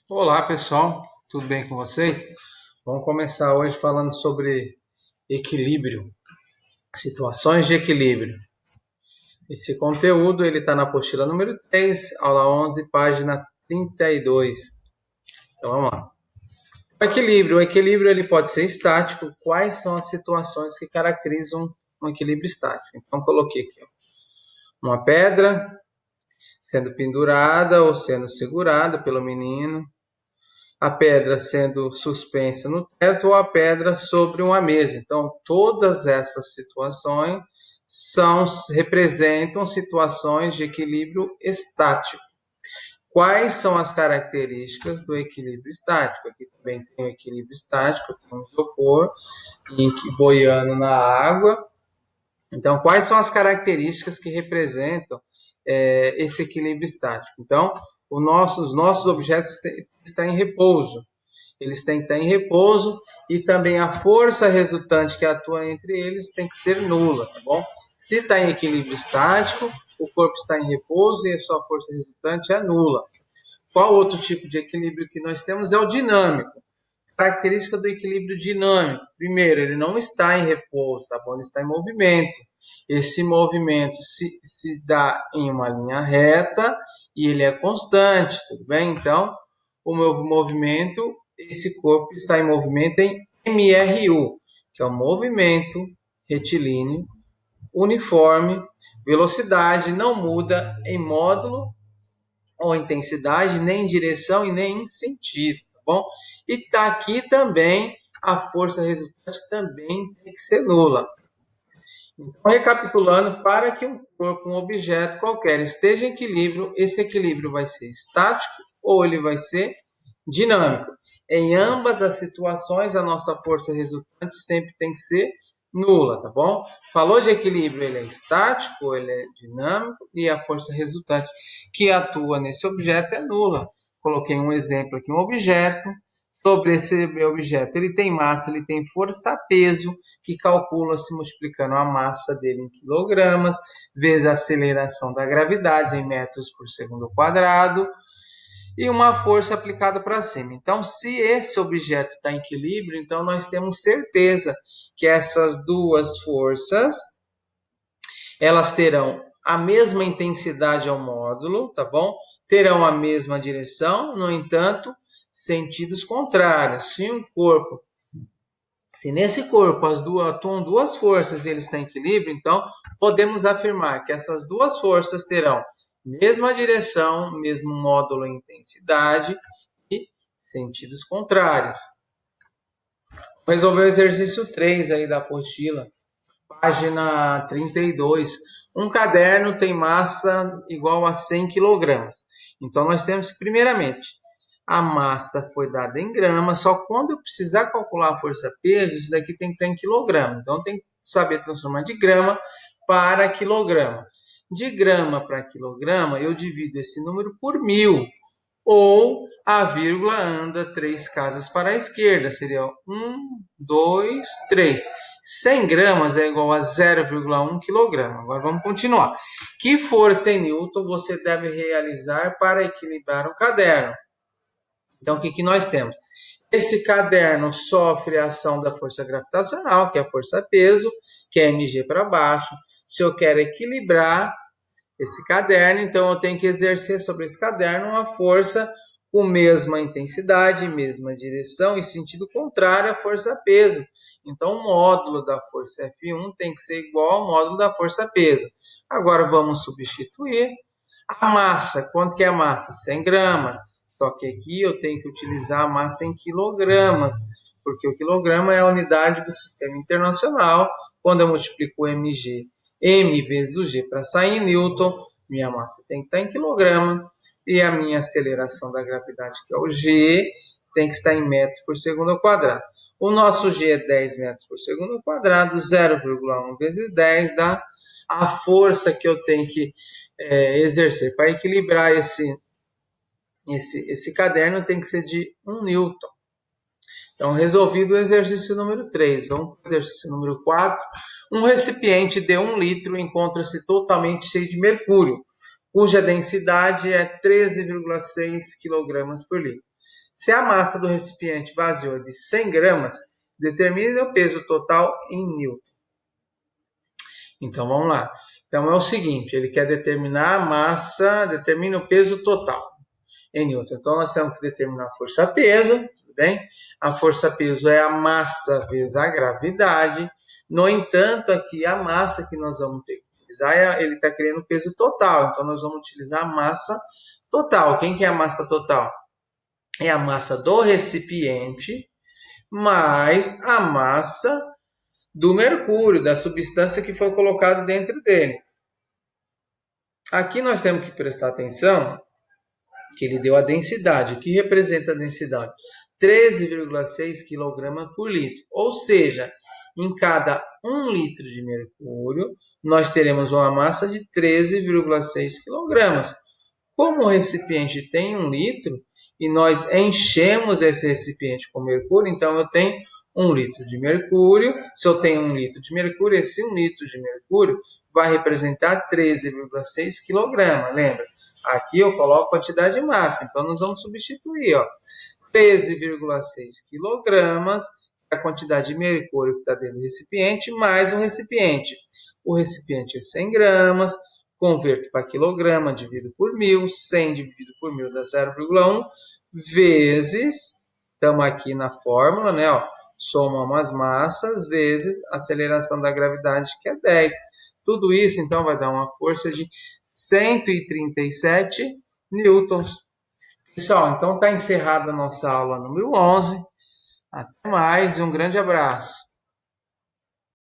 Olá pessoal, tudo bem com vocês? Vamos começar hoje falando sobre equilíbrio, situações de equilíbrio. Esse conteúdo ele está na apostila número 3, aula 11, página 32. Então vamos lá. O equilíbrio ele pode ser estático. Quais são as situações que caracterizam um equilíbrio estático? Então coloquei aqui uma pedra sendo pendurada ou sendo segurada pelo menino, a pedra sendo suspensa no teto ou a pedra sobre uma mesa. Então, todas essas situações representam situações de equilíbrio estático. Quais são as características do equilíbrio estático? Aqui também tem o equilíbrio estático, tem um isopor e boiando na água. Então, quais são as características que representam esse equilíbrio estático? Então, os nossos objetos têm que estar em repouso. Eles têm que estar em repouso e também a força resultante que atua entre eles tem que ser nula, tá bom? Se está em equilíbrio estático, o corpo está em repouso e a sua força resultante é nula. Qual outro tipo de equilíbrio que nós temos é o dinâmico? Característica do equilíbrio dinâmico. Primeiro, ele não está em repouso, tá bom? Ele está em movimento. Esse movimento se dá em uma linha reta e ele é constante, tudo bem? Então, o meu movimento, esse corpo está em movimento em MRU, que é o movimento retilíneo, uniforme, velocidade não muda em módulo ou intensidade, nem em direção e nem em sentido, tá bom? E tá aqui também a força resultante também tem que ser nula. Então, recapitulando, para que um corpo, um objeto qualquer esteja em equilíbrio, esse equilíbrio vai ser estático ou ele vai ser dinâmico. Em ambas as situações, a nossa força resultante sempre tem que ser nula, tá bom? Falou de equilíbrio, ele é estático, ele é dinâmico e a força resultante que atua nesse objeto é nula. Coloquei um exemplo aqui, um objeto. Sobre esse objeto, ele tem massa, ele tem força, peso, que calcula-se multiplicando a massa dele em quilogramas, vezes a aceleração da gravidade em metros por segundo quadrado, e uma força aplicada para cima. Então, se esse objeto está em equilíbrio, então nós temos certeza que essas duas forças, elas terão a mesma intensidade ao módulo, tá bom? Terão a mesma direção, no entanto, sentidos contrários. Se nesse corpo atuam duas forças e eles estão em equilíbrio, então podemos afirmar que essas duas forças terão mesma direção, mesmo módulo e intensidade e sentidos contrários. Vou resolver o exercício 3 aí da apostila, página 32. Um caderno tem massa igual a 100 quilogramas. Então nós temos que, primeiramente, a massa foi dada em gramas, só quando eu precisar calcular a força-peso, isso daqui tem que estar em quilograma. Então tem que saber transformar de grama para quilograma. De grama para quilograma, eu divido esse número por 1000, ou a vírgula anda 3 casas para a esquerda, seria 1, 2, 3. 100 gramas é igual a 0,1 quilograma. Agora vamos continuar. Que força em Newton você deve realizar para equilibrar um caderno? Então, o que nós temos? Esse caderno sofre a ação da força gravitacional, que é a força-peso, que é mg para baixo. Se eu quero equilibrar esse caderno, então eu tenho que exercer sobre esse caderno uma força com mesma intensidade, mesma direção e sentido contrário à força-peso. Então, o módulo da força F1 tem que ser igual ao módulo da força-peso. Agora, vamos substituir a massa. Quanto que é a massa? 100 gramas. Só que aqui eu tenho que utilizar a massa em quilogramas, porque o quilograma é a unidade do sistema internacional. Quando eu multiplico o mg, m vezes o g para sair em Newton, minha massa tem que estar em quilograma, e a minha aceleração da gravidade, que é o g, tem que estar em metros por segundo ao quadrado. O nosso g é 10 metros por segundo ao quadrado, 0,1 vezes 10 dá a força que eu tenho que exercer. Para equilibrar esse caderno tem que ser de 1 Newton. Então, resolvido o exercício número 3. Vamos para o exercício número 4. Um recipiente de 1 litro encontra-se totalmente cheio de mercúrio, cuja densidade é 13,6 kg por litro. Se a massa do recipiente vazio é de 100 gramas, determine o peso total em Newton. Então, vamos lá. Então, é o seguinte, ele quer determinar a massa, determina o peso total em Newton. Então, nós temos que determinar a força-peso, tudo bem? A força-peso é a massa vezes a gravidade. No entanto, aqui a massa que nós vamos ter que utilizar, ele está querendo o peso total. Então, nós vamos utilizar a massa total. Quem que é a massa total? É a massa do recipiente mais a massa do mercúrio, da substância que foi colocada dentro dele. Aqui nós temos que prestar atenção que ele deu a densidade. O que representa a densidade? 13,6 kg por litro. Ou seja, em cada 1 litro de mercúrio, nós teremos uma massa de 13,6 kg. Como o recipiente tem 1 litro e nós enchemos esse recipiente com mercúrio, então eu tenho 1 litro de mercúrio. Se eu tenho 1 litro de mercúrio, esse 1 litro de mercúrio vai representar 13,6 kg. Lembra? Aqui eu coloco a quantidade de massa, então nós vamos substituir, 13,6 kg, a quantidade de mercúrio que está dentro do recipiente, mais um recipiente. O recipiente é 100 gramas, converto para quilograma, divido por 1.000, 100 dividido por 1.000 dá 0,1, vezes, estamos aqui na fórmula, né? Somamos as massas, vezes a aceleração da gravidade, que é 10. Tudo isso, então, vai dar uma força de 137 newtons. Pessoal, então está encerrada a nossa aula número 11. Até mais e um grande abraço.